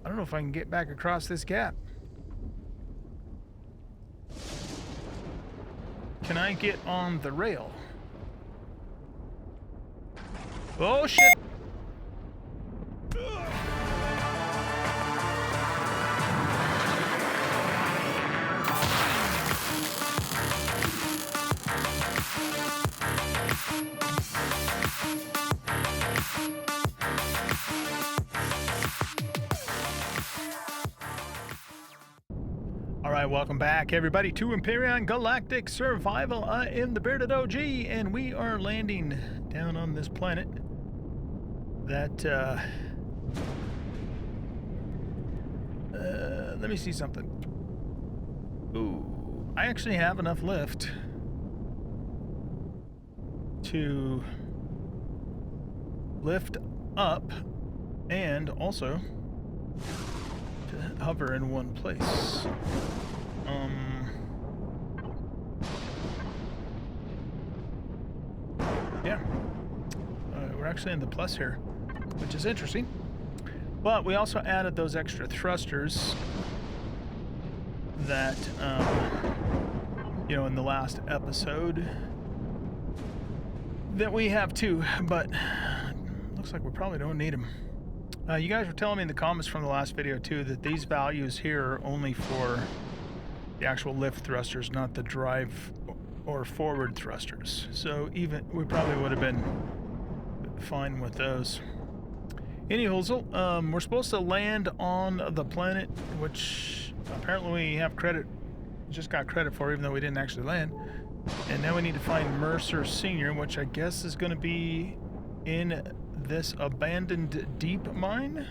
I don't know if I can get back across this gap. Can I get on the rail? Oh, shit! Alright, welcome back everybody to Empyrion Galactic Survival. I am the Bearded OG, and we are landing down on this planet that, let me see something. Ooh, I actually have enough lift to lift up and also to hover in one place. Yeah. We're actually in the plus here, which is interesting. But we also added those extra thrusters that, you know, in the last episode that we have too, but looks like we probably don't need them. You guys were telling me in the comments from the last video too that these values here are only for the actual lift thrusters, not the drive or forward thrusters. So even we probably would have been fine with those. Anyhow, we're supposed to land on the planet, which apparently we have credit, just got credit for, even though we didn't actually land. And now we need to find Mercer Sr., which I guess is going to be in this abandoned deep mine,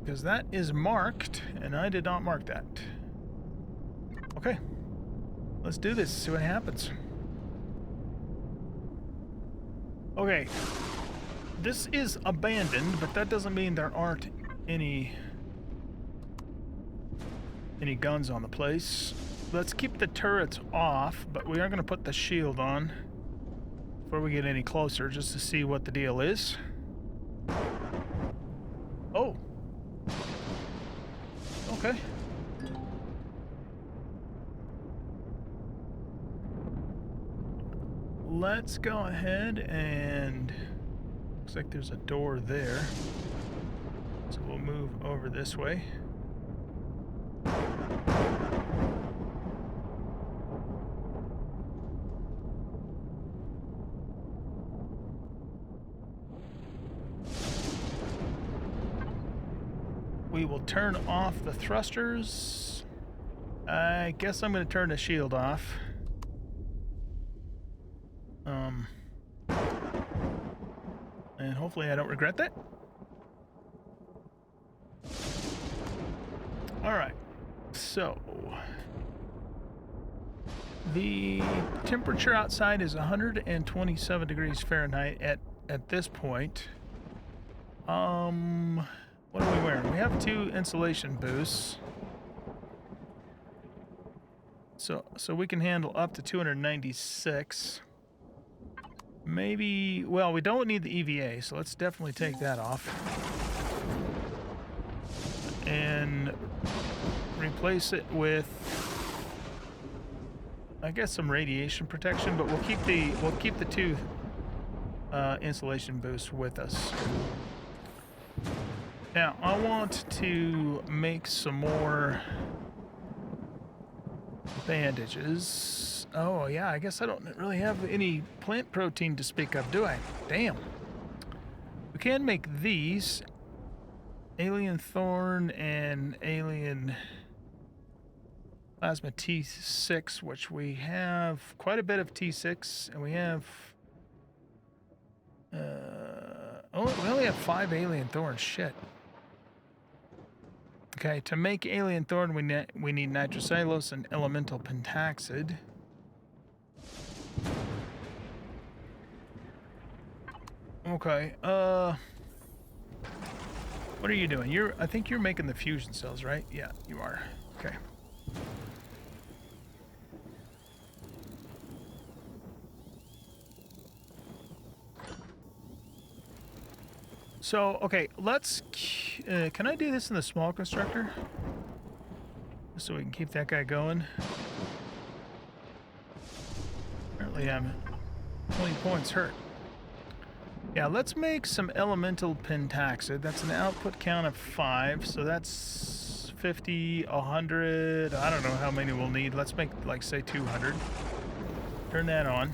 because that is marked and I did not mark that. Okay, let's do this, see what happens. Okay, this is abandoned, but that doesn't mean there aren't any guns on the place. Let's keep the turrets off, but we are going to put the shield on before we get any closer, just to see what the deal is. Oh. Okay. Let's go ahead and... looks like there's a door there. So we'll move over this way. We will turn off the thrusters. I guess I'm going to turn the shield off. And hopefully I don't regret that. Alright, so the temperature outside is 127 degrees Fahrenheit at this point. What are we wearing? We have 2 insulation boosts. So we can handle up to 296. Maybe, well, we don't need the EVA, so let's definitely take that off. And replace it with, I guess, some radiation protection, but we'll keep the 2 insulation boosts with us. Now, I want to make some more bandages. Oh, yeah, I guess I don't really have any plant protein to speak of, do I? Damn. We can make these. Alien Thorn and Alien Plasma T6, which we have quite a bit of T6, and we have... we only have 5 Alien Thorns, shit. Okay, to make Alien Thorn, we need nitrocellulose and elemental pentaxid. Okay, what are you doing? I think you're making the fusion cells, right? Yeah, you are. Okay. So, okay, let's... can I do this in the small constructor? So we can keep that guy going. Apparently I'm 20 points hurt. Yeah, let's make some elemental pentaxid. That's an output count of 5, so that's 50, 100. I don't know how many we'll need. Let's make, like, say 200. Turn that on.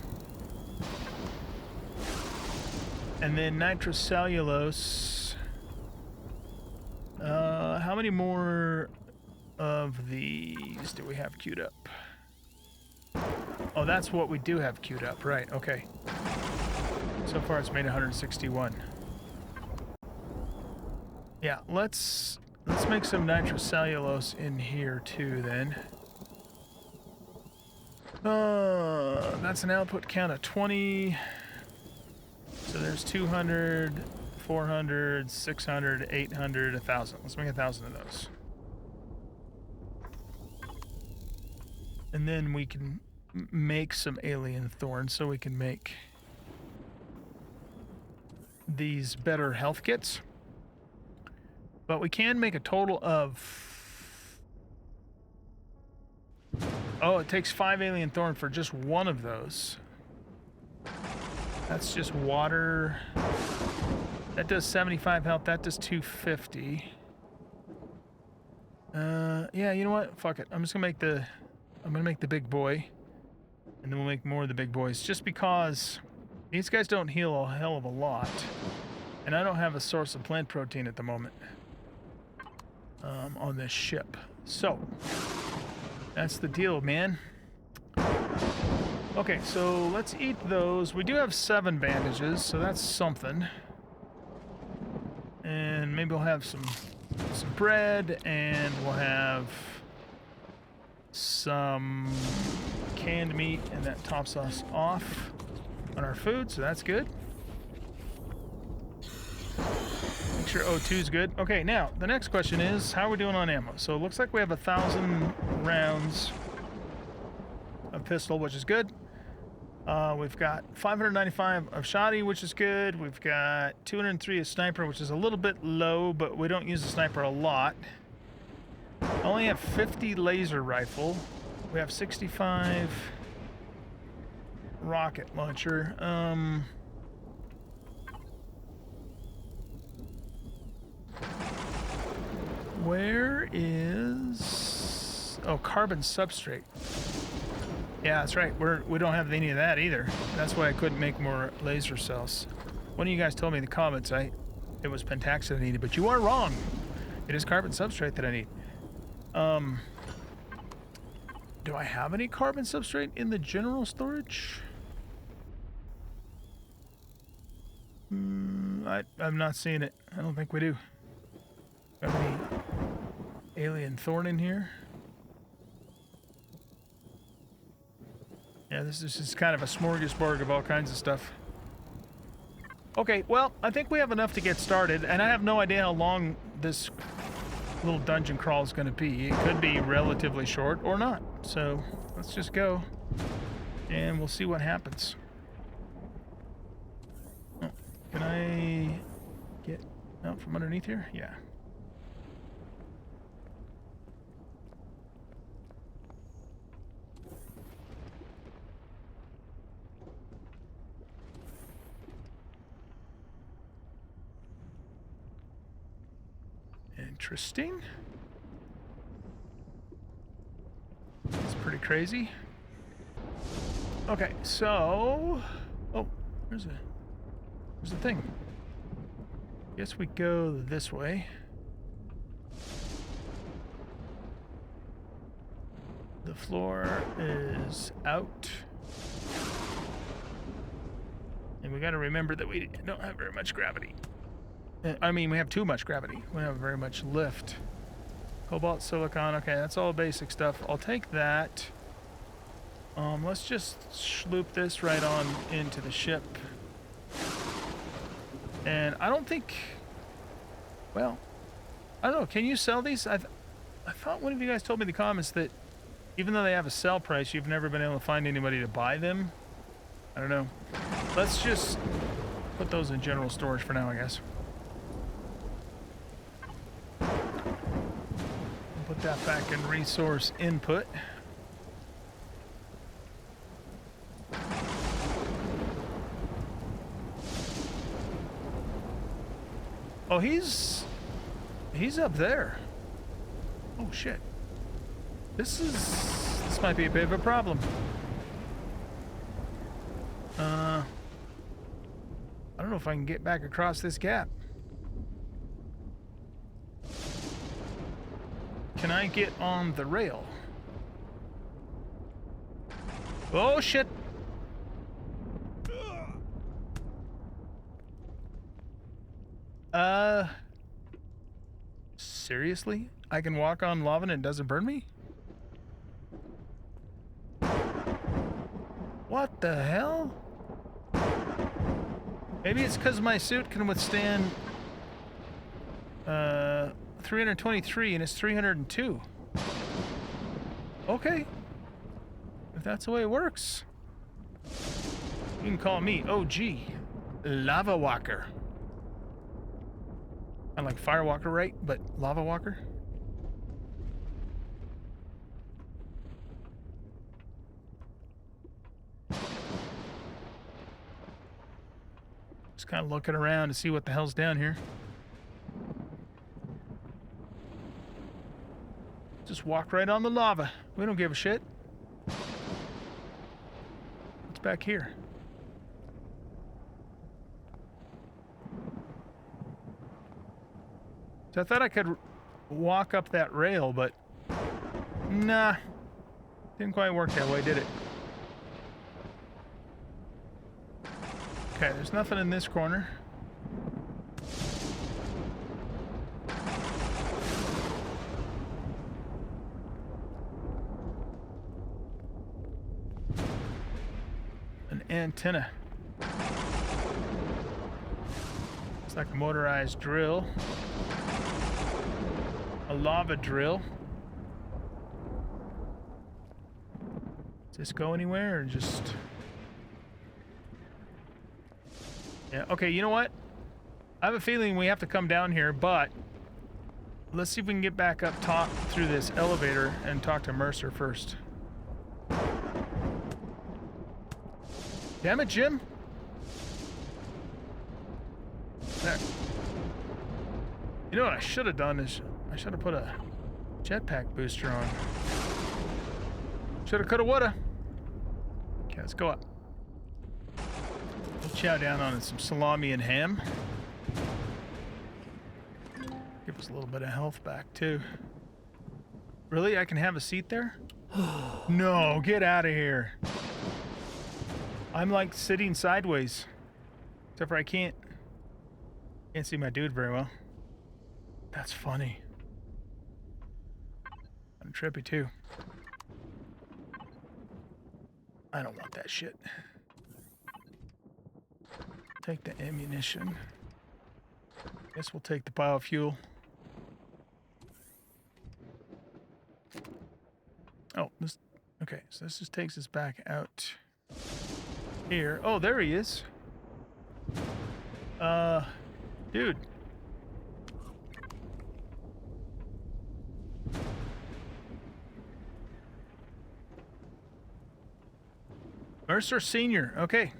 And then nitrocellulose. How many more of these do we have queued up? Oh, that's what we do have queued up, right? Okay. So far, it's made 161. Yeah, let's make some nitrocellulose in here too. Then. That's an output count of 20. So there's 200, 400, 600, 800, 1,000. Let's make 1,000 of those. And then we can make some alien thorns so we can make these better health kits. But we can make a total of... Oh, it takes 5 alien thorn for just one of those. That's just water. That does 75 health. That does 250. Yeah, you know what? Fuck it. I'm just gonna make the... I'm gonna make the big boy. And then we'll make more of the big boys. Just because these guys don't heal a hell of a lot. And I don't have a source of plant protein at the moment. On this ship. So, that's the deal, man. Okay, so let's eat those. We do have 7 bandages, so that's something. And maybe we'll have some bread, and we'll have some canned meat, and that tops us off on our food, so that's good. Make sure O2 is good. Okay, now, the next question is, how are we doing on ammo? So it looks like we have 1,000 rounds of pistol, which is good. We've got 595 of shotty, which is good. We've got 203 of sniper, which is a little bit low, but we don't use the sniper a lot. I only have 50 laser rifle. We have 65 rocket launcher. Where is... Oh, carbon substrate. Yeah, that's right. We don't have any of that either. That's why I couldn't make more laser cells. One of you guys told me in the comments it was pentaxid I needed, but you are wrong. It is carbon substrate that I need. Do I have any carbon substrate in the general storage? I'm not seeing it. I don't think we do. Got any alien thorn in here? Yeah, this is just kind of a smorgasbord of all kinds of stuff. Okay, well, I think we have enough to get started, and I have no idea how long this little dungeon crawl is going to be. It could be relatively short or not. So let's just go, and we'll see what happens. Oh, can I get out from underneath here? Yeah. Interesting. That's pretty crazy. Okay, so... Oh, there's a thing. Guess we go this way. The floor is out. And we gotta remember that we don't have very much gravity. I mean, we have too much gravity. We don't have very much lift. Cobalt, silicon. Okay, that's all basic stuff. I'll take that. Let's just sloop this right on into the ship. And I don't think... Well, I don't know. Can you sell these? I thought one of you guys told me in the comments that even though they have a sell price, you've never been able to find anybody to buy them. I don't know. Let's just put those in general storage for now, I guess. Put that back in resource input. Oh, he's up there. Oh shit. This might be a bit of a problem. I don't know if I can get back across this gap. Can I get on the rail? Oh shit. Seriously? I can walk on lava and it doesn't burn me? What the hell? Maybe it's because my suit can withstand 323 and it's 302. Okay. If that's the way it works. You can call me OG Lava Walker. I like Firewalker, right? But Lava Walker? Just kind of looking around to see what the hell's down here. Just walk right on the lava. We don't give a shit. What's back here? So I thought I could walk up that rail, but nah. Didn't quite work that way, did it? Okay, there's nothing in this corner. An antenna. It's like a motorized drill. A lava drill. Does this go anywhere or just... Yeah, okay, you know what? I have a feeling we have to come down here, but let's see if we can get back up top through this elevator and talk to Mercer first. Damn it, Jim. There. You know what I should have done is I should have put a jetpack booster on. Shoulda, coulda, woulda. Okay, let's go up. We'll chow down on some salami and ham. Give us a little bit of health back, too. Really? I can have a seat there? No, get out of here. I'm like sitting sideways. Except for I can't see my dude very well. That's funny. I'm trippy too. I don't want that shit. Take the ammunition. Guess we'll take the biofuel. Oh, this... Okay, so this just takes us back out here. Oh, there he is. Dude. Mercer Sr. Okay.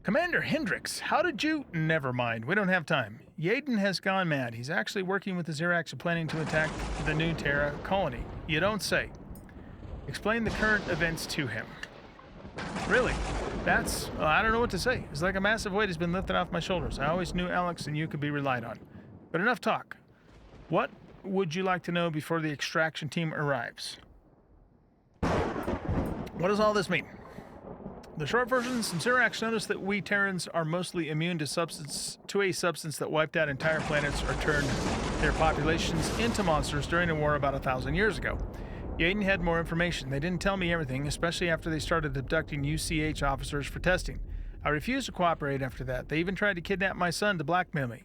Commander Hendricks, how did you... Never mind, we don't have time. Yaden has gone mad. He's actually working with the Xerax and planning to attack the new Terra colony. You don't say. Explain the current events to him. Really? That's... I don't know what to say. It's like a massive weight has been lifted off my shoulders. I always knew Alex and you could be relied on. But enough talk. What would you like to know before the extraction team arrives? What does all this mean? The short version, some Xerax noticed that we Terrans are mostly immune to a substance that wiped out entire planets or turned their populations into monsters during a war about 1,000 years ago. Yaden had more information. They didn't tell me everything, especially after they started abducting UCH officers for testing. I refused to cooperate after that. They even tried to kidnap my son to blackmail me.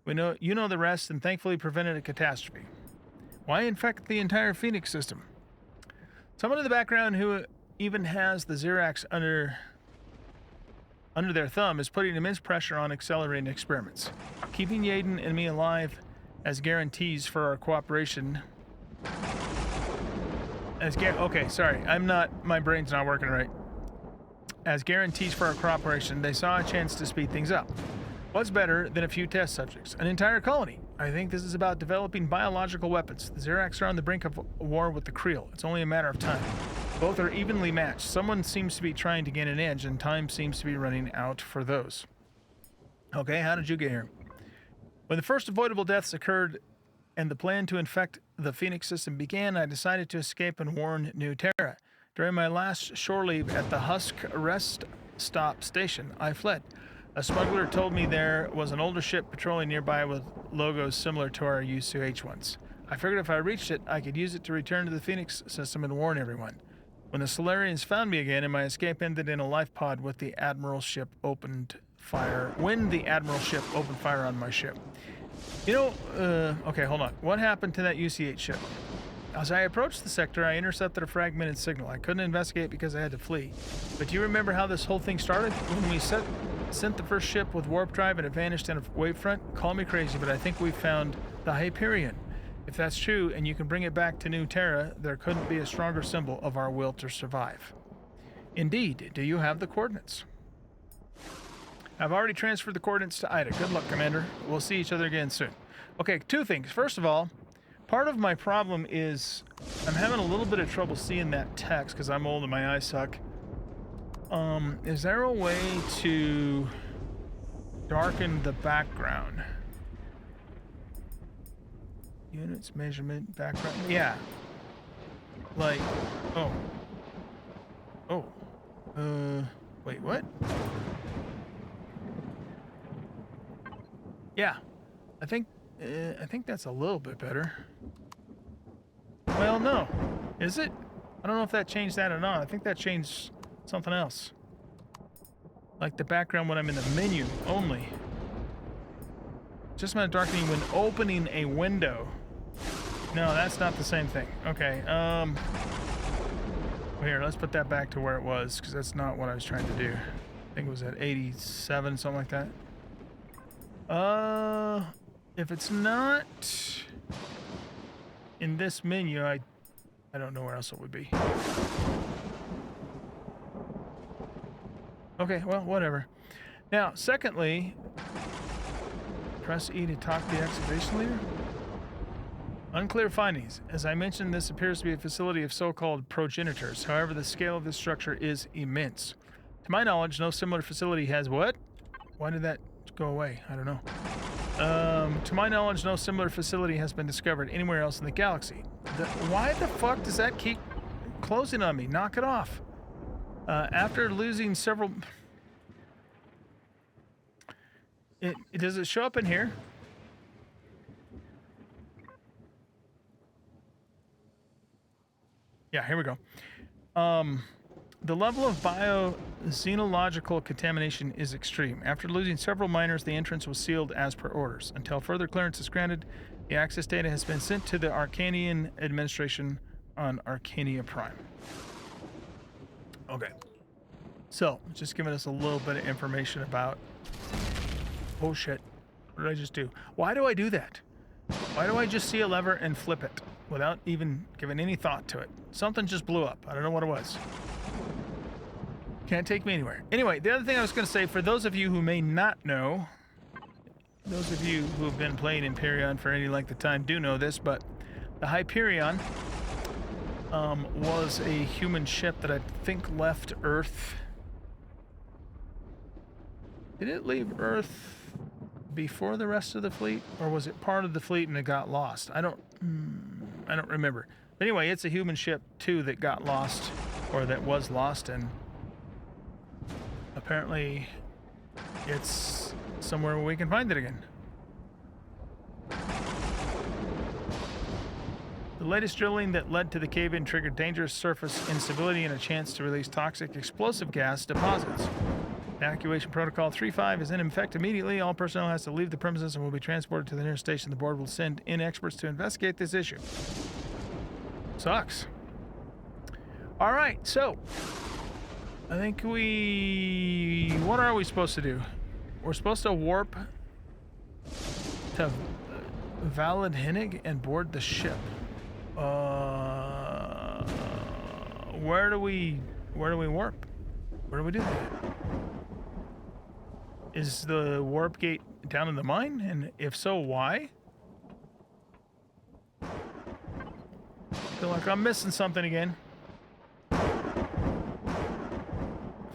You know the rest, and thankfully prevented a catastrophe. Why infect the entire Phoenix system? Someone in the background who even has the Xerax under their thumb is putting immense pressure on accelerating experiments. Keeping Yaden and me alive as guarantees for our cooperation. Okay, sorry, my brain's not working right. As guarantees for our cooperation, they saw a chance to speed things up. What's better than a few test subjects? An entire colony. I think this is about developing biological weapons. The Xerax are on the brink of war with the Creel. It's only a matter of time. Both are evenly matched. Someone seems to be trying to gain an edge, and time seems to be running out for those. Okay, how did you get here? When the first avoidable deaths occurred and the plan to infect the Phoenix system began, I decided to escape and warn New Terra. During my last shore leave at the Husk rest stop station, I fled. A smuggler told me there was an older ship patrolling nearby with logos similar to our UCH ones. I figured if I reached it, I could use it to return to the Phoenix system and warn everyone. When the Solarians found me again and my escape ended in a life pod with the Admiral ship opened fire. When the Admiral ship opened fire on my ship. You know, okay, hold on. What happened to that UCH ship? As I approached the sector, I intercepted a fragmented signal. I couldn't investigate because I had to flee. But do you remember how this whole thing started? When we sent the first ship with warp drive and it vanished in a wavefront? Call me crazy, but I think we found the Hyperion. If that's true, and you can bring it back to New Terra, there couldn't be a stronger symbol of our will to survive. Indeed. Do you have the coordinates? I've already transferred the coordinates to Ida. Good luck, Commander. We'll see each other again soon. Okay, two things. First of all, part of my problem is I'm having a little bit of trouble seeing that text because I'm old and my eyes suck. Is there a way to darken the background? Units, measurement, background. Yeah. Like, wait, what? Yeah. I think that's a little bit better. Well, no. Is it? I don't know if that changed that or not. I think that changed something else. Like the background when I'm in the menu only. Just my darkening when opening a window. No, that's not the same thing. Okay, here, let's put that back to where it was, because that's not what I was trying to do. I think it was at 87, something like that. If it's not in this menu, I don't know where else it would be. Okay, well, whatever. Now, secondly, press E to talk to the excavation leader. Unclear findings. As I mentioned, this appears to be a facility of so-called progenitors. However, the scale of this structure is immense. To my knowledge, no similar facility has what? Why did that go away? I don't know. To my knowledge, no similar facility has been discovered anywhere else in the galaxy. Why the fuck does that keep closing on me? Knock it off. After losing several... Does it show up in here? Yeah, here we go. The level of bioxenological contamination is extreme. After losing several miners, the entrance was sealed as per orders. Until further clearance is granted, the access data has been sent to the Arcanian administration on Arcania Prime. Okay. So, just giving us a little bit of information about... Oh shit. What did I just do? Why do I do that? Why do I just see a lever and flip it without even giving any thought to it? Something just blew up. I don't know what it was. Can't take me anywhere. Anyway, the other thing I was going to say, for those of you who may not know, those of you who have been playing Empyrion for any length of time do know this, but the Hyperion was a human ship that I think left Earth. Did it leave Earth before the rest of the fleet, or was it part of the fleet and it got lost? I don't remember. But anyway, it's a human ship too that got lost, or that was lost, and apparently it's somewhere where we can find it again. The latest drilling that led to the cave-in triggered dangerous surface instability and a chance to release toxic explosive gas deposits. Evacuation Protocol 3.5 is in effect immediately. All personnel has to leave the premises and will be transported to the nearest station. The board will send in experts to investigate this issue. Sucks. All right, so I think what are we supposed to do? We're supposed to warp to Valid Hinnig and board the ship. Where do we warp? Where do we do that? Is the warp gate down in the mine? And if so, why? Feel like I'm missing something again.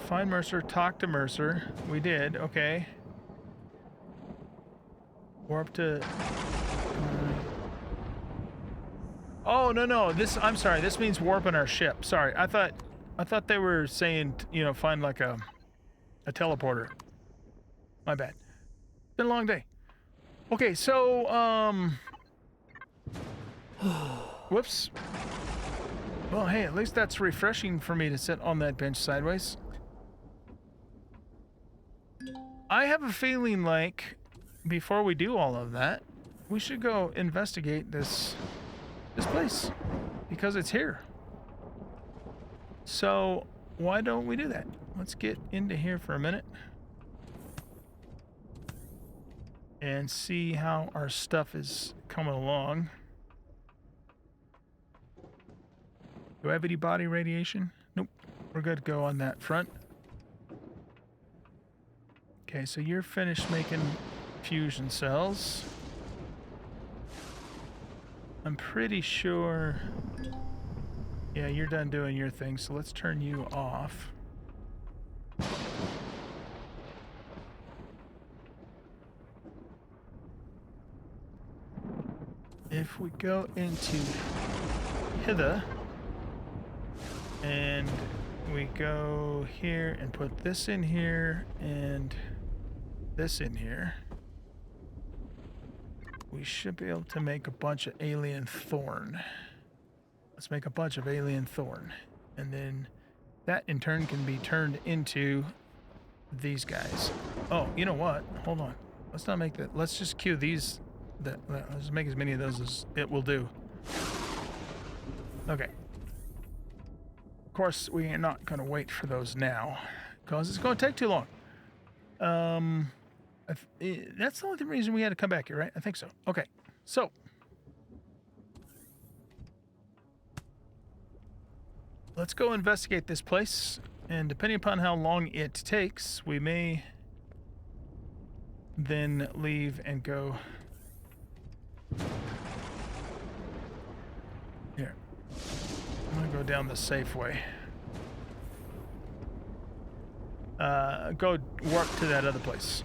Find Mercer, talk to Mercer. We did, okay. Warp to... Oh, no, this, I'm sorry, this means warping our ship. Sorry, I thought they were saying, you know, find like a teleporter. My bad. Been a long day. Okay, so, whoops. Well, hey, at least that's refreshing for me to sit on that bench sideways. I have a feeling like, before we do all of that, we should go investigate this place, because it's here. So, why don't we do that? Let's get into here for a minute and see how our stuff is coming along. Do I have any body radiation? Nope. We're good to go on that front. Okay, so you're finished making fusion cells. I'm pretty sure... Yeah, you're done doing your thing, so let's turn you off. If we go into hither, and we go here and put this in here, and this in here, we should be able to make a bunch of alien thorn. Let's make a bunch of alien thorn. And then that in turn can be turned into these guys. Oh, you know what? Hold on. Let's not make that. Let's just queue these. Let's make as many of those as it will do. Okay. Of course, we are not going to wait for those now, because it's going to take too long. That's the only reason we had to come back here, right? I think so. Okay, so let's go investigate this place, and depending upon how long it takes, we may then leave and go here. I'm gonna go down the safe way. Go warp to that other place.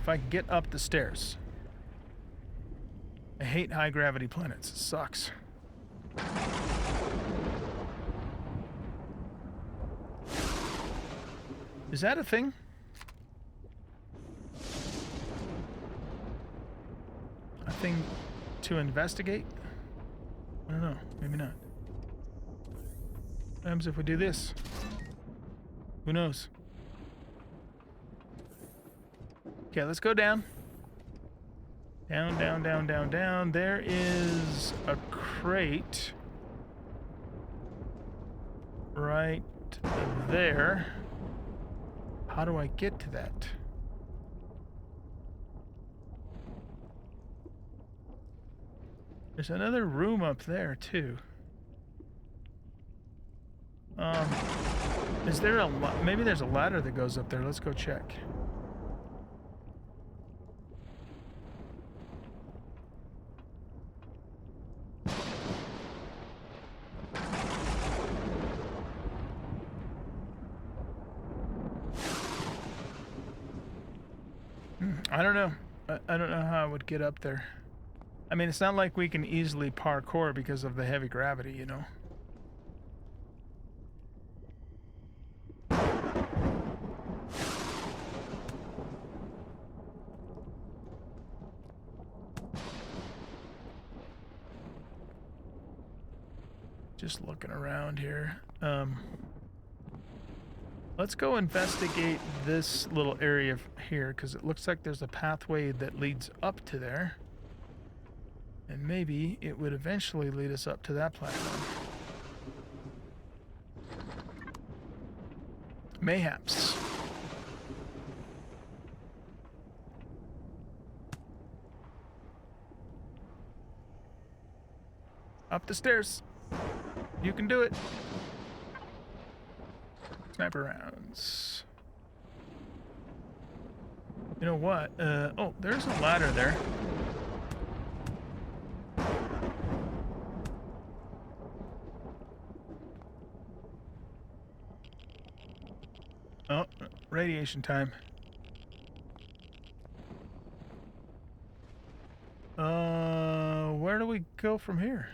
If I can get up the stairs. I hate high gravity planets. It sucks. Is that a thing? A thing to investigate? I don't know. Maybe not. What happens if we do this? Who knows? Okay, let's go down. Down, down, down, down, down. There is a crate right there. How do I get to that? There's another room up there, too. Is there a... Maybe there's a ladder that goes up there. Let's go check. I don't know. I don't know how I would get up there. I mean, it's not like we can easily parkour because of the heavy gravity, you know? Just looking around here. Let's go investigate this little area here, because it looks like there's a pathway that leads up to there. And maybe it would eventually lead us up to that platform. Mayhaps. Up the stairs. You can do it. Sniper rounds. You know what? Oh, there's a ladder there. Oh, radiation time. Where do we go from here?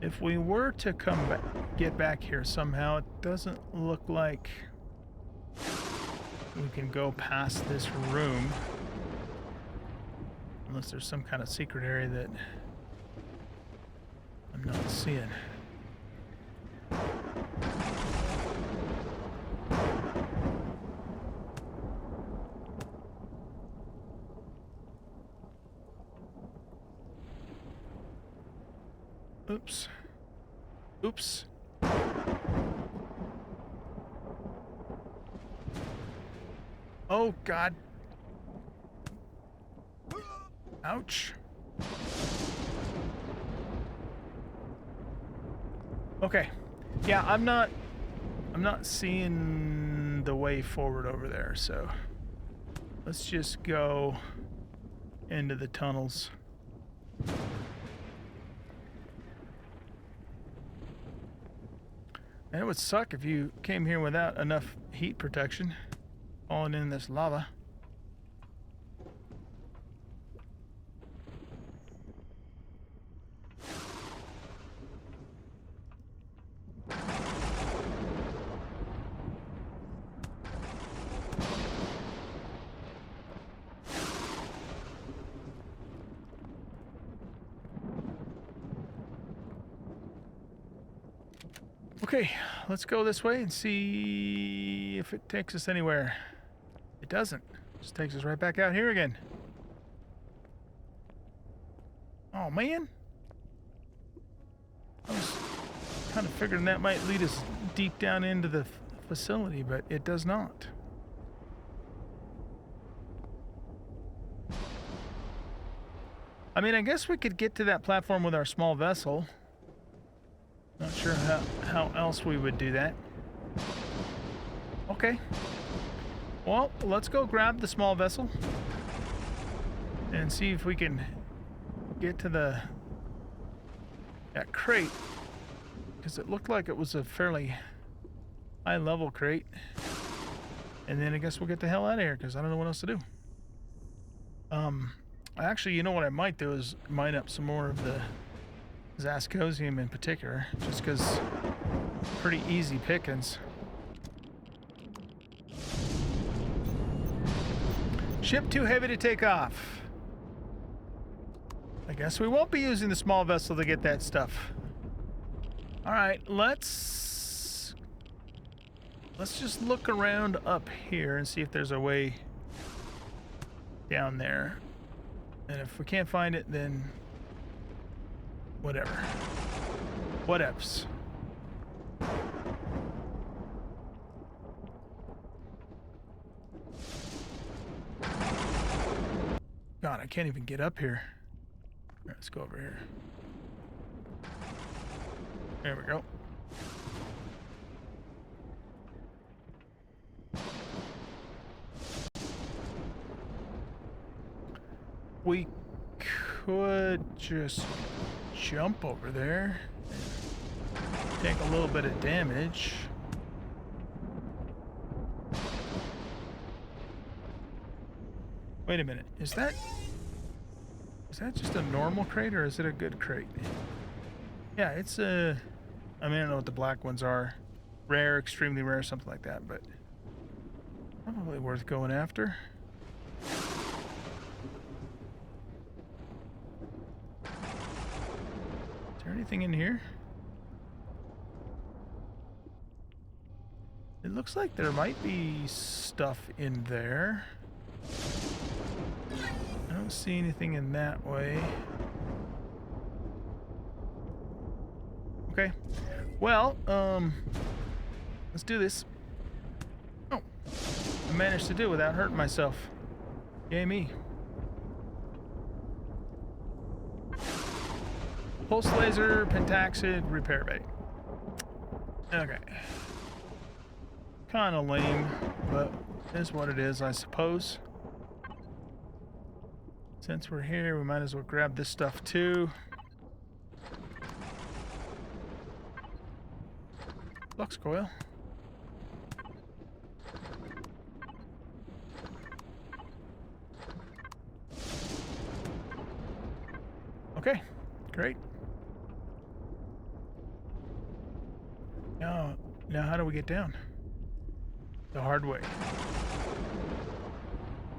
If we were to come back, get back here somehow, it doesn't look like we can go past this room. Unless there's some kind of secret area that I'm not seeing. Oops. Oops. Oh, God. Ouch. Okay. Yeah, I'm not seeing the way forward over there, so let's just go into the tunnels. And it would suck if you came here without enough heat protection, falling in this lava. Okay, let's go this way and see if it takes us anywhere. It doesn't. It just takes us right back out here again. Oh, man. I was kind of figuring that might lead us deep down into the facility, but it does not. I mean, I guess we could get to that platform with our small vessel. Not sure how else we would do that. Okay. Well, let's go grab the small vessel and see if we can get to that crate, because it looked like it was a fairly high level crate. And then I guess we'll get the hell out of here because I don't know what else to do. Actually, you know what I might do is mine up some more of the Zascosium in particular, just because pretty easy pickings. Ship too heavy to take off. I guess we won't be using the small vessel to get that stuff. All right, let's just look around up here and see if there's a way down there. And if we can't find it, then whatever. Whatevs. God, I can't even get up here. All right, let's go over here. There we go. We could just jump over there and take a little bit of damage. Wait a minute, is that just a normal crate or is it a good crate? Yeah, it's a, I mean, I don't know what the black ones are. Rare, extremely rare, something like that, but probably worth going after. Is there anything in here? It looks like there might be stuff in there. I don't see anything in that way. Okay. Well, let's do this. Oh, I managed to do it without hurting myself. Yay me. Pulse laser, pentaxid, repair bay. Okay. Kind of lame, but is what it is, I suppose. Since we're here, we might as well grab this stuff too. Flux coil. Okay, great. Now how do we get down? The hard way.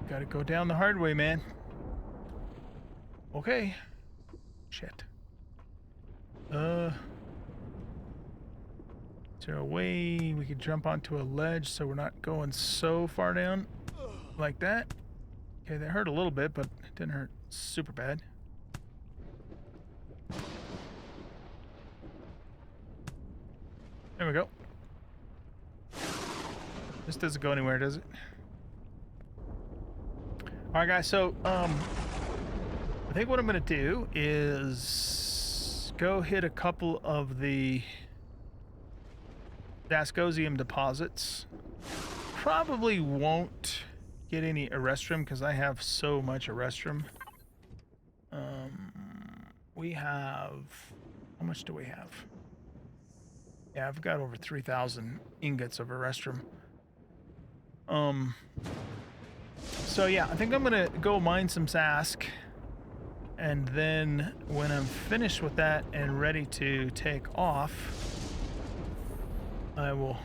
Gotta go down the hard way, man. Okay. Shit. Is there a way we could jump onto a ledge so we're not going so far down like that? Okay, that hurt a little bit, but it didn't hurt super bad. There we go. This doesn't go anywhere, does it? Alright guys, so I think what I'm gonna do is go hit a couple of the Dascosium deposits. Probably won't get any Erestrum because I have so much Erestrum. We have... How much do we have? Yeah, I've got over 3,000 ingots of Erestrum. So yeah, I think I'm gonna go mine some Zask, and then when I'm finished with that and ready to take off, I will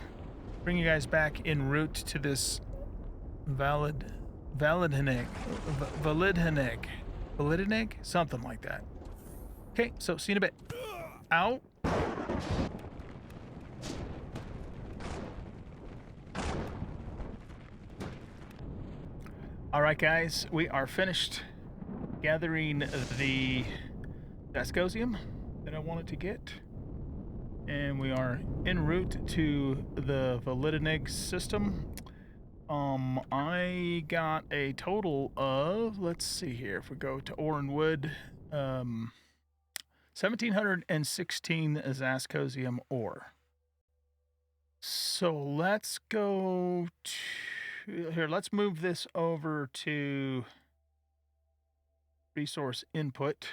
bring you guys back en route to this Validheneg, something like that. Okay, so see you in a bit. Ow. Alright guys, we are finished gathering the Dascosium that I wanted to get. And we are en route to the Validheneg system. I got a total of, let's see here, if we go to ore and wood, 1,716 Dascosium ore. So let's go to... Here, let's move this over to resource input.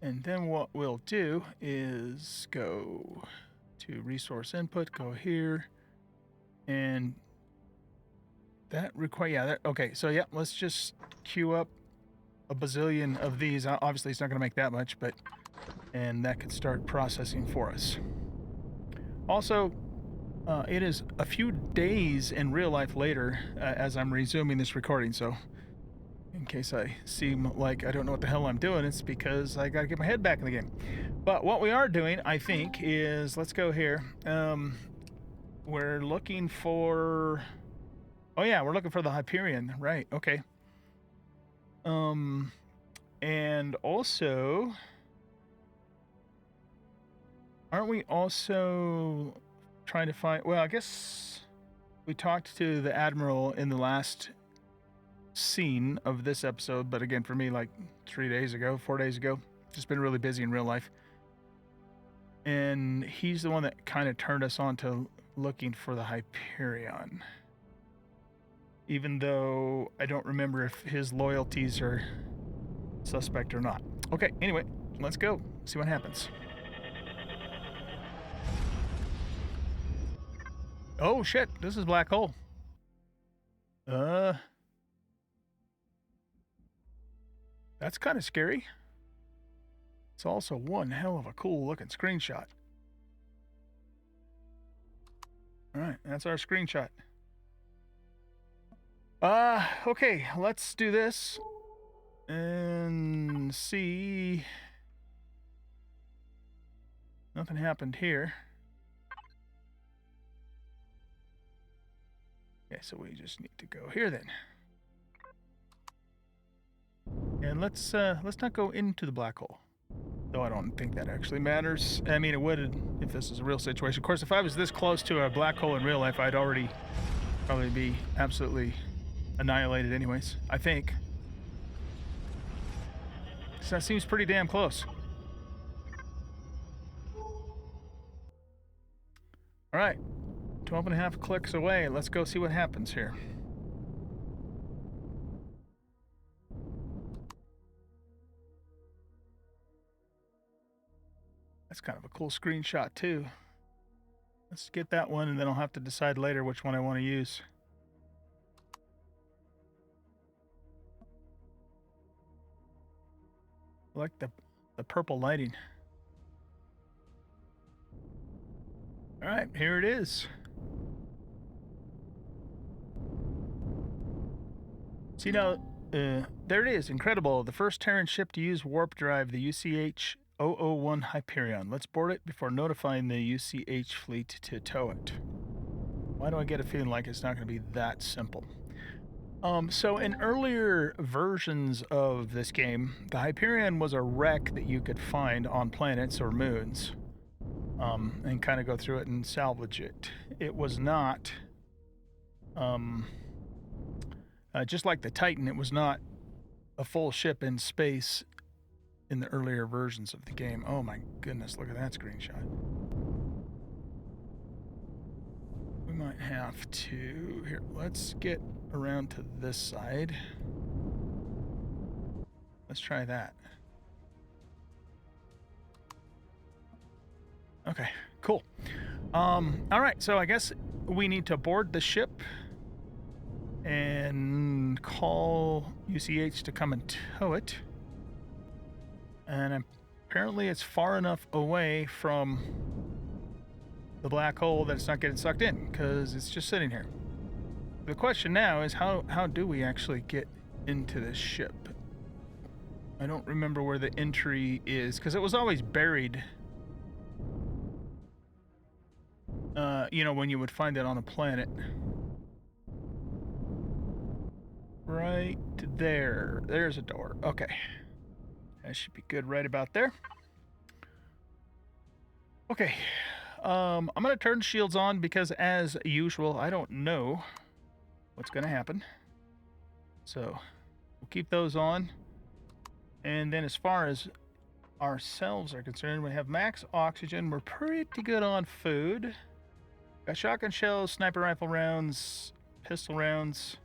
And then what we'll do is go to resource input, go here, and that require, yeah, that, okay, so yeah, let's just queue up a bazillion of these. Obviously it's not going to make that much, but, and that could start processing for us. Also, it is a few days in real life later as I'm resuming this recording, so in case I seem like I don't know what the hell I'm doing, it's because I gotta get my head back in the game. But what we are doing, I think, is, let's go here. We're looking for... Oh yeah, we're looking for the Hyperion, right, okay. And also... Aren't we also... trying to find, well, I guess we talked to the Admiral in the last scene of this episode, but again, for me, like 4 days ago, just been really busy in real life. And he's the one that kind of turned us on to looking for the Hyperion. Even though I don't remember if his loyalties are suspect or not. Okay, anyway, let's go, see what happens. Oh shit, this is black hole. That's kind of scary. It's also one hell of a cool looking screenshot. Alright, that's our screenshot. Okay, let's do this and see. Nothing happened here. Okay, so we just need to go here then. And let's not go into the black hole. Though I don't think that actually matters. I mean, it would if this is a real situation. Of course, if I was this close to a black hole in real life, I'd already probably be absolutely annihilated anyways, I think. So that seems pretty damn close. All right, 12.5 clicks away. Let's go see what happens here. That's kind of a cool screenshot too. Let's get that one, and then I'll have to decide later which one I want to use. I like the purple lighting. All right, here it is. See now, there it is. Incredible. The first Terran ship to use warp drive, the UCH-001 Hyperion. Let's board it before notifying the UCH fleet to tow it. Why do I get a feeling like it's not going to be that simple? So in earlier versions of this game, the Hyperion was a wreck that you could find on planets or moons, and kind of go through it and salvage it. It was not, just like the Titan, it was not a full ship in space in the earlier versions of the game. Oh my goodness, look at that screenshot. We might have to... Here, let's get around to this side. Let's try that. Okay, cool. All right, so I guess we need to board the ship and call UCH to come and tow it. And apparently it's far enough away from the black hole that it's not getting sucked in, because it's just sitting here. The question now is how do we actually get into this ship? I don't remember where the entry is, because it was always buried. You know, when you would find it on a planet. Right there. There's a door. Okay. That should be good right about there. Okay. I'm going to turn shields on because, as usual, I don't know what's going to happen. So, we'll keep those on. And then as far as ourselves are concerned, we have max oxygen. We're pretty good on food. Got shotgun shells, sniper rifle rounds, pistol rounds.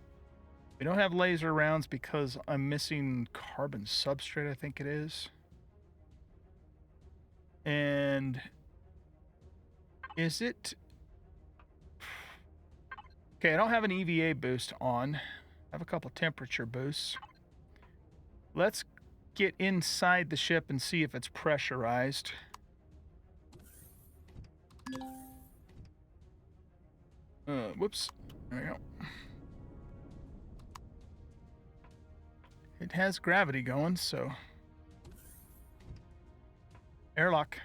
We don't have laser rounds because I'm missing carbon substrate, I think it is. And... is it... Okay, I don't have an EVA boost on. I have a couple temperature boosts. Let's get inside the ship and see if it's pressurized. Whoops. There we go. It has gravity going, so... airlock.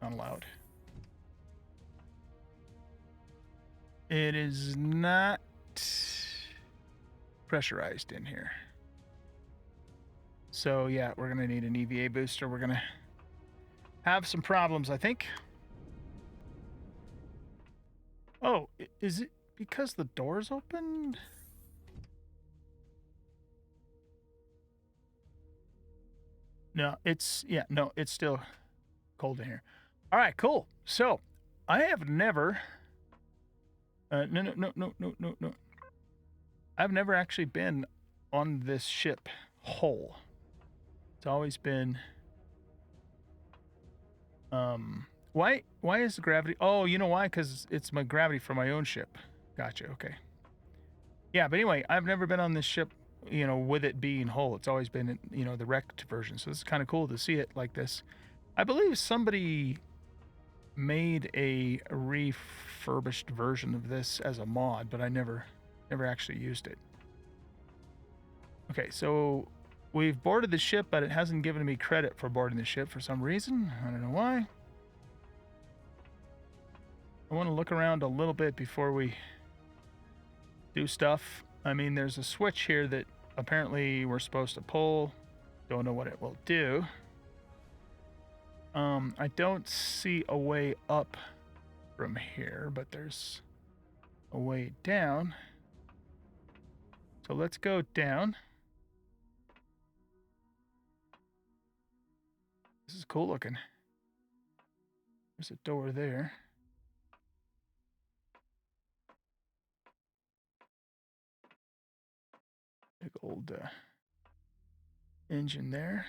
Not allowed. It is not pressurized in here. So yeah, we're going to need an EVA booster. We're going to have some problems, I think. Oh, is it because the door's open? No, it's... yeah, no, it's still cold in here. All right, cool. So, I have never... No. I've never actually been on this ship whole. It's always been... Why is the gravity... oh, you know why? Because it's my gravity for my own ship. Gotcha, okay. Yeah, but anyway, I've never been on this ship, you know, with it being whole. It's always been, you know, the wrecked version. So this is kind of cool to see it like this. I believe somebody made a refurbished version of this as a mod, but I never actually used it. Okay, so we've boarded the ship, but it hasn't given me credit for boarding the ship for some reason. I don't know why. I want to look around a little bit before we do stuff. I mean, there's a switch here that apparently we're supposed to pull. Don't know what it will do. I don't see a way up from here, but there's a way down. So let's go down. This is cool looking. There's a door there. Big old engine there.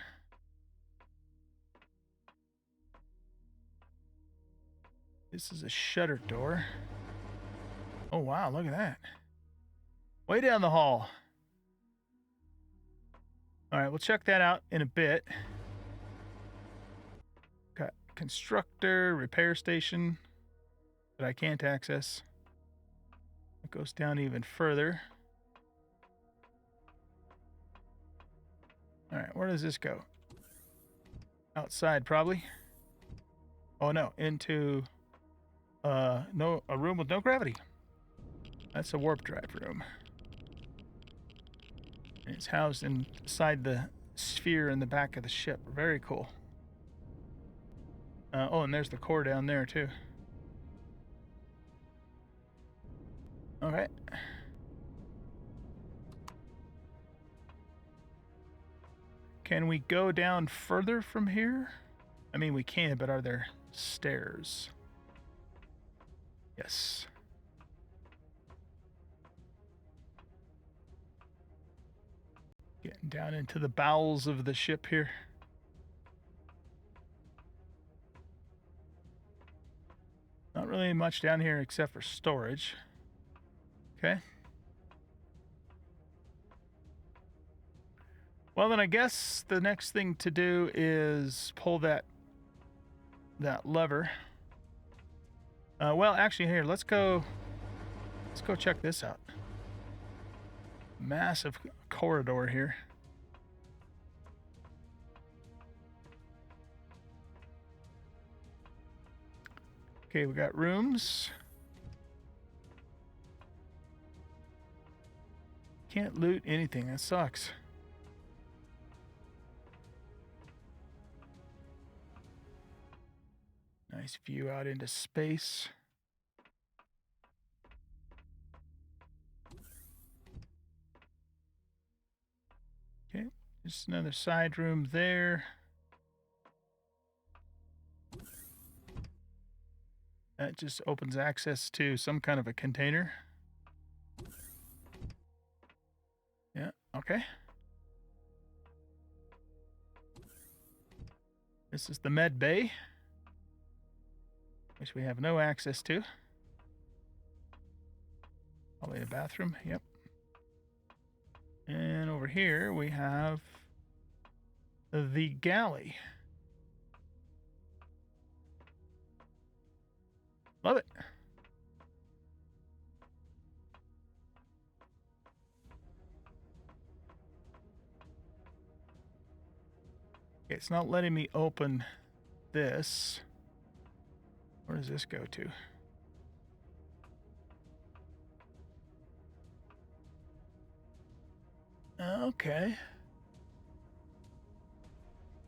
This is a shutter door. Oh, wow, look at that. Way down the hall. All right, we'll check that out in a bit. Got constructor, repair station that I can't access. It goes down even further. All right, where does this go? Outside, probably. Oh, no, into a room with no gravity. That's a warp drive room. And it's housed inside the sphere in the back of the ship. Very cool. Oh, and there's the core down there, too. Okay. Can we go down further from here? I mean, we can, but are there stairs? Yes. Getting down into the bowels of the ship here. Not really much down here except for storage. Okay. Well, then I guess the next thing to do is pull that lever. Well, actually, here, let's go check this out. Massive corridor here. Okay, we got rooms. Can't loot anything, that sucks. Nice view out into space. Okay, just another side room there. That just opens access to some kind of a container. Yeah, okay. This is the med bay, which we have no access to. Probably a bathroom, yep. And over here we have the galley. Love it. Okay, it's not letting me open this. Where does this go to? Okay.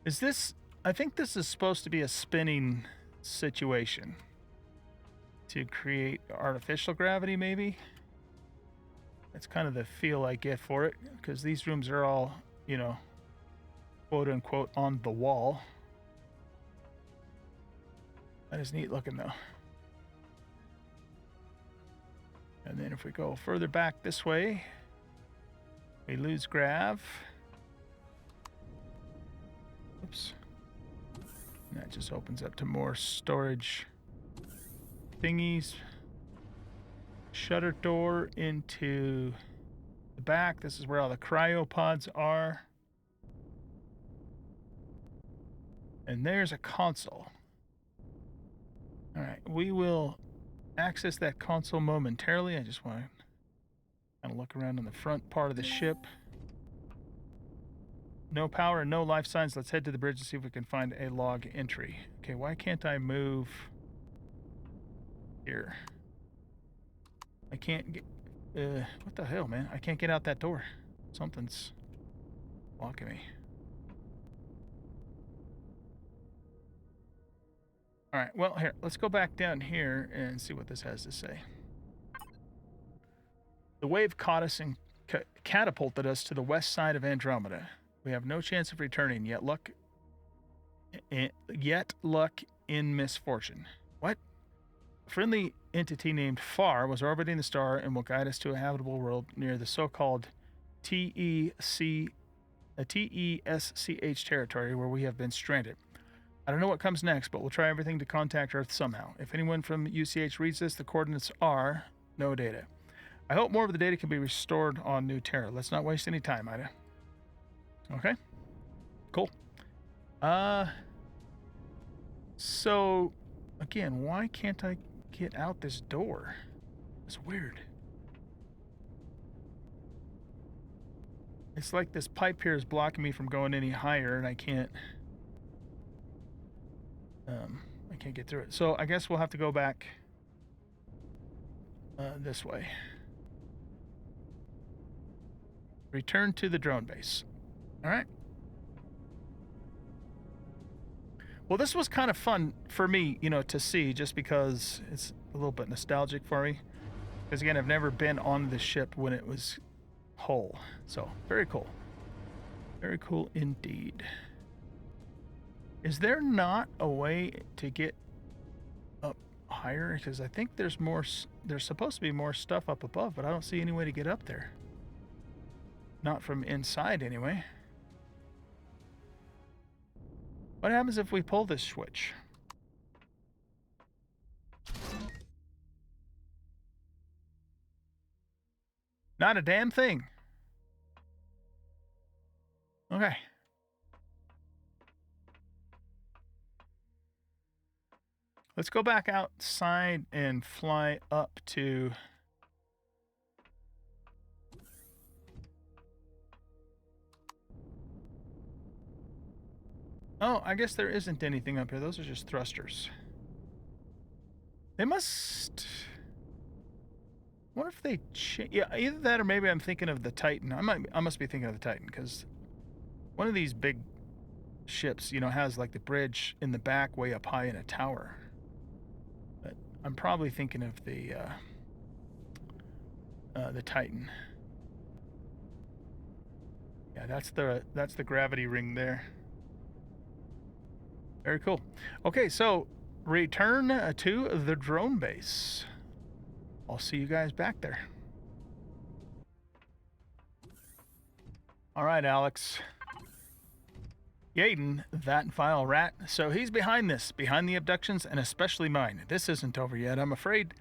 Is this... I think this is supposed to be a spinning situation. To create artificial gravity, maybe? That's kind of the feel I get for it. Because these rooms are all, you know, quote-unquote on the wall. That is neat looking, though. And then if we go further back this way, we lose grav. Oops. And that just opens up to more storage thingies. Shutter door into the back. This is where all the cryopods are. And there's a console. All right, we will access that console momentarily. I just want to kind of look around on the front part of the ship. No power and no life signs. Let's head to the bridge and see if we can find a log entry. Okay, why can't I move here? I can't What the hell, man? I can't get out that door. Something's blocking me. All right, well, here, let's go back down here and see what this has to say. The wave caught us and catapulted us to the west side of Andromeda. We have no chance of returning, yet luck in misfortune. What? A friendly entity named Far was orbiting the star and will guide us to a habitable world near the so-called TESCH territory where we have been stranded. I don't know what comes next, but we'll try everything to contact Earth somehow. If anyone from UCH reads this, the coordinates are no data. I hope more of the data can be restored on New Terra. Let's not waste any time, Ida. Okay. Cool. So, again, why can't I get out this door? It's weird. It's like this pipe here is blocking me from going any higher, and I can't get through it. So I guess we'll have to go back this way. Return to the drone base. All right. Well, this was kind of fun for me, you know, to see, just because it's a little bit nostalgic for me. Because again, I've never been on the ship when it was whole. So very cool. Very cool indeed. Is there not a way to get up higher? Because I think there's supposed to be more stuff up above, but I don't see any way to get up there. Not from inside, anyway. What happens if we pull this switch? Not a damn thing. Okay. Let's go back outside and fly up to... Oh, I guess there isn't anything up here. Those are just thrusters. They must... What if they... Yeah, either that or maybe I'm thinking of the Titan. I must be thinking of the Titan, because one of these big ships, you know, has like the bridge in the back way up high in a tower. But I'm probably thinking of the Titan. Yeah, that's the gravity ring there. Very cool. Okay, so return to the drone base. I'll see you guys back there. All right, Alex. Yaden, that vile rat. So he's behind this, behind the abductions, and especially mine. This isn't over yet, I'm afraid.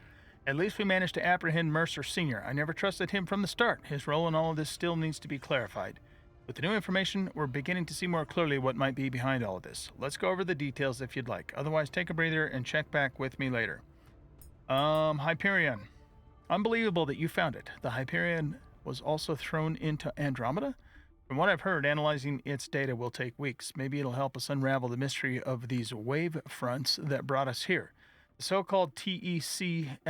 At least we managed to apprehend Mercer Sr. I never trusted him from the start. His role in all of this still needs to be clarified. With the new information, we're beginning to see more clearly what might be behind all of this. Let's go over the details if you'd like. Otherwise, take a breather and check back with me later. Hyperion. Unbelievable that you found it. The Hyperion was also thrown into Andromeda? From what I've heard, analyzing its data will take weeks. Maybe it'll help us unravel the mystery of these wave fronts that brought us here. The so-called TESCH,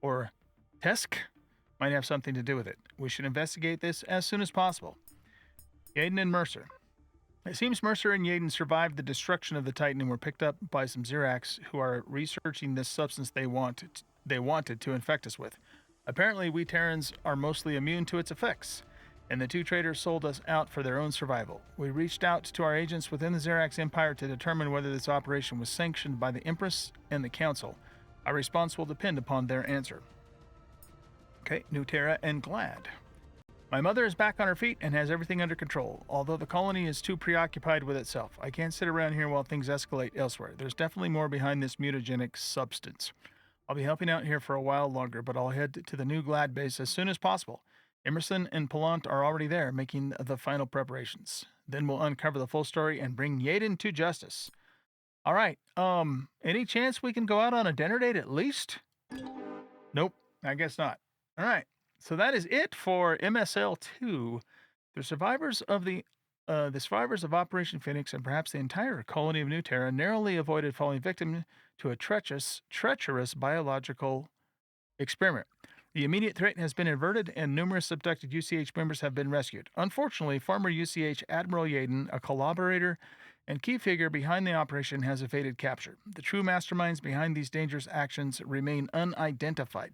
or TESC, might have something to do with it. We should investigate this as soon as possible. Yaden and Mercer. It seems Mercer and Yaden survived the destruction of the Titan and were picked up by some Xerax who are researching this substance they wanted to infect us with. Apparently, we Terrans are mostly immune to its effects, and the two traitors sold us out for their own survival. We reached out to our agents within the Xerax Empire to determine whether this operation was sanctioned by the Empress and the Council. Our response will depend upon their answer. Okay, New Terra and Glad. My mother is back on her feet and has everything under control, although the colony is too preoccupied with itself. I can't sit around here while things escalate elsewhere. There's definitely more behind this mutagenic substance. I'll be helping out here for a while longer, but I'll head to the new Glad base as soon as possible. Emerson and Palant are already there, making the final preparations. Then we'll uncover the full story and bring Yaden to justice. All right, any chance we can go out on a dinner date at least? Nope, I guess not. All right, so that is it for MSL2. The survivors of Operation Phoenix and perhaps the entire colony of New Terra narrowly avoided falling victim to a treacherous biological experiment. The immediate threat has been averted, and numerous abducted UCH members have been rescued. Unfortunately, former UCH Admiral Yaden, a collaborator and key figure behind the operation, has evaded capture. The true masterminds behind these dangerous actions remain unidentified.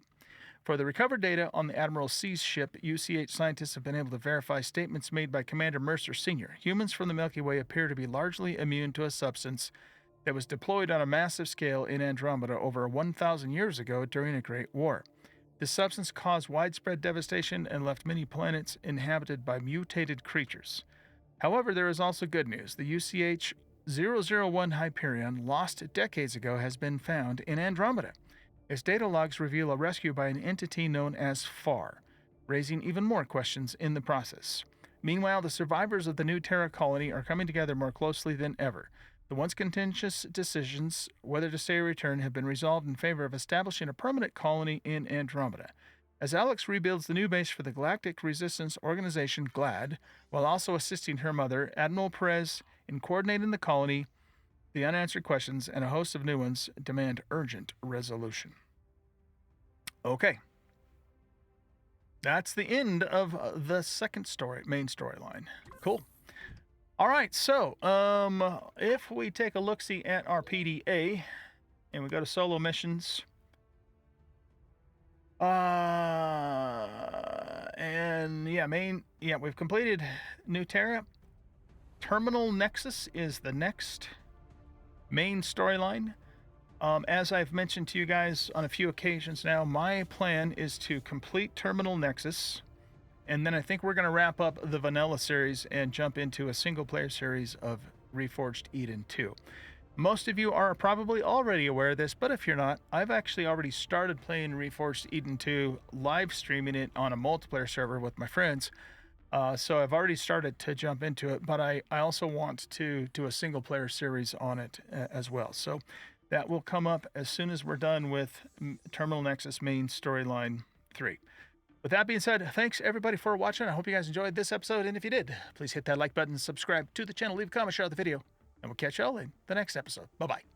For the recovered data on the Admiral C's ship, UCH scientists have been able to verify statements made by Commander Mercer Sr. Humans from the Milky Way appear to be largely immune to a substance that was deployed on a massive scale in Andromeda over 1,000 years ago during a Great War. This substance caused widespread devastation and left many planets inhabited by mutated creatures. However, there is also good news. The UCH-001 Hyperion, lost decades ago, has been found in Andromeda. Its data logs reveal a rescue by an entity known as FAR, raising even more questions in the process. Meanwhile, the survivors of the new Terra colony are coming together more closely than ever. The once contentious decisions whether to stay or return have been resolved in favor of establishing a permanent colony in Andromeda. As Alex rebuilds the new base for the Galactic Resistance Organization, GLAD, while also assisting her mother, Admiral Perez, in coordinating the colony, the unanswered questions and a host of new ones demand urgent resolution. Okay. That's the end of the second main storyline. Cool. All right, so if we take a look-see at our PDA and we go to solo missions, and we've completed New Terra. Terminal Nexus is the next main storyline. As I've mentioned to you guys on a few occasions now, my plan is to complete Terminal Nexus, and then I think we're going to wrap up the vanilla series and jump into a single-player series of Reforged Eden 2. Most of you are probably already aware of this, but if you're not, I've actually already started playing Reforged Eden 2, live streaming it on a multiplayer server with my friends. So I've already started to jump into it, but I also want to do a single-player series on it as well. So that will come up as soon as we're done with Terminal Nexus main storyline 3. With that being said, thanks everybody for watching. I hope you guys enjoyed this episode, and if you did, please hit that like button, subscribe to the channel, leave a comment, share the video, and we'll catch y'all in the next episode. Bye-bye.